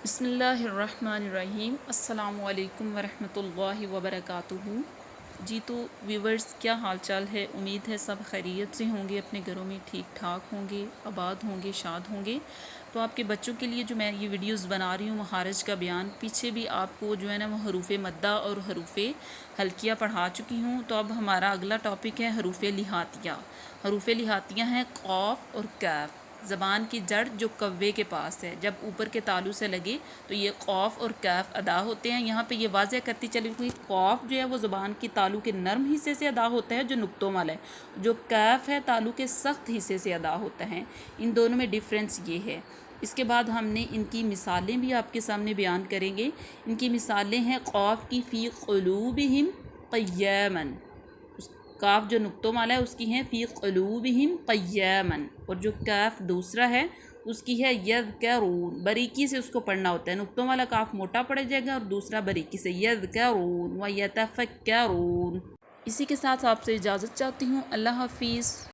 بسم اللہ الرحمن الرحیم۔ السلام علیکم ورحمۃ اللہ وبرکاتہ۔ جی تو ویورز، کیا حال چال ہے؟ امید ہے سب خیریت سے ہوں گے، اپنے گھروں میں ٹھیک ٹھاک ہوں گے، آباد ہوں گے، شاد ہوں گے۔ تو آپ کے بچوں کے لیے جو میں یہ ویڈیوز بنا رہی ہوں مخارج کا بیان، پیچھے بھی آپ کو جو ہے نا وہ حروف مدہ اور حروف ہلکیہ پڑھا چکی ہوں۔ تو اب ہمارا اگلا ٹاپک ہے حروف لہاتیہ۔ حروف لہاتیہ ہیں قاف اور کاف، زبان کی جڑ جو کوے کے پاس ہے، جب اوپر کے تالو سے لگے تو یہ قاف اور کاف ادا ہوتے ہیں۔ یہاں پہ یہ واضح کرتی چلی گئی، قاف جو ہے وہ زبان کی تالو کے نرم حصے سے ادا ہوتا ہے جو نقطوں والا ہے، جو کاف ہے تالو کے سخت حصے سے ادا ہوتا ہے۔ ان دونوں میں ڈیفرنس یہ ہے۔ اس کے بعد ہم نے ان کی مثالیں بھی آپ کے سامنے بیان کریں گے۔ ان کی مثالیں ہیں قاف کی فی قلوبہم قیاما، کاف جو نقطوں والا ہے اس کی ہیں فی قلوبہم قیاما، اور جو کاف دوسرا ہے اس کی ہے یذکرون، باریکی سے اس کو پڑھنا ہوتا ہے۔ نقطوں والا کاف موٹا پڑ جائے گا اور دوسرا باریکی سے، یذکرون و یتفکرون۔ اسی کے ساتھ آپ سے اجازت چاہتی ہوں، اللہ حافظ۔